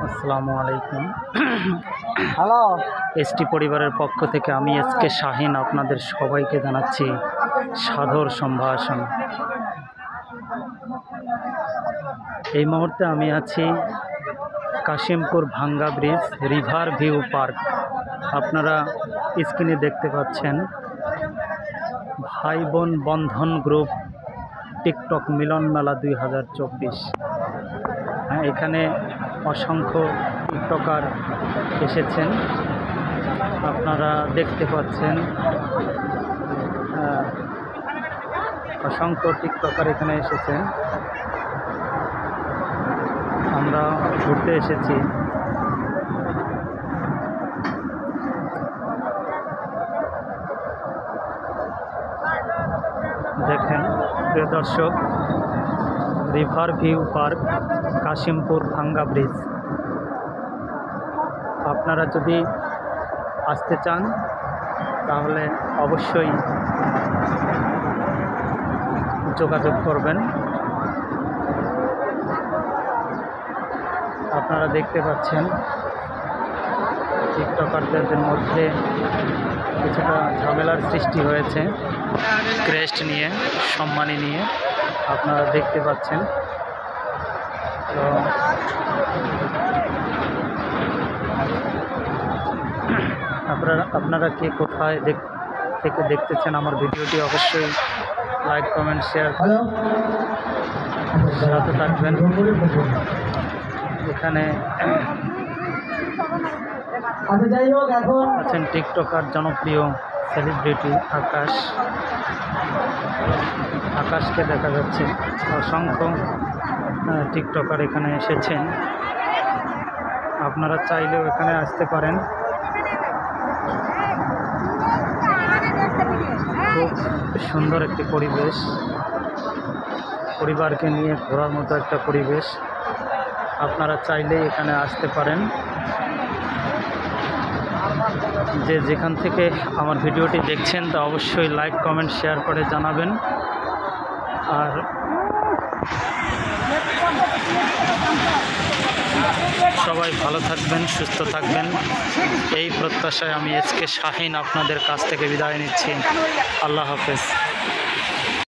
আসসালামু আলাইকুম। Hello, ST পরিবারের পক্ষ থেকে আমি এসকে শাহিন আপনাদের সবাইকে জানাচ্ছি সাদর সম্ভাষণ। এই মুহূর্তে আমি আছি কাশিমপুর ভাঙ্গা ব্রিজ রিভার ভিউ পার্ক। আপনারা স্ক্রিনে দেখতে পাচ্ছেন ভাই বোন বন্ধন গ্রুপ টিকটক মিলন মেলা 2024। এখানে অসংখ্য টিকটকার এসেছেন, আপনারা দেখতে পাচ্ছেন অসংখ্য টিকটকার এখানে এসেছেন। আমরা ঘুরতে এসেছি। দেখেন প্রিয় দর্শক, রিভার ভিউ পার্ক কাশিমপুর ভাঙ্গা ব্রিজ। আপনারা যদি আসতে চান তাহলে অবশ্যই যোগাযোগ করবেন। আপনারা দেখতে পাচ্ছেন টিকটকারদের মধ্যে কিছুটা ঝামেলার সৃষ্টি হয়েছে ক্রেস্ট নিয়ে, সম্মানী নিয়ে, আপনারা দেখতে পাচ্ছেন। তো আপনারা কে কোথায় থেকে দেখতেছেন আমার ভিডিওটি অবশ্যই লাইক কমেন্ট শেয়ার সাথে থাকবেন। এখানে আছেন টিকটকার জনপ্রিয় সেলিব্রিটি আকাশকে দেখা যাচ্ছে। অসংখ্য টিকটকার এখানে এসেছেন, আপনারা চাইলেও এখানে আসতে পারেন। খুব সুন্দর একটি পরিবেশ, পরিবারকে নিয়ে ঘোরার মতো একটা পরিবেশ। আপনারা চাইলেই এখানে আসতে পারেন। যে যেখান থেকে আমার ভিডিওটি দেখছেন তা অবশ্যই লাইক কমেন্ট শেয়ার করে জানাবেন। আর সবাই ভালো থাকবেন, সুস্থ থাকবেন, এই প্রত্যাশায় আমি এসকে শাহিন আপনাদের কাছ থেকে বিদায় নিচ্ছি। আল্লাহ হাফেজ।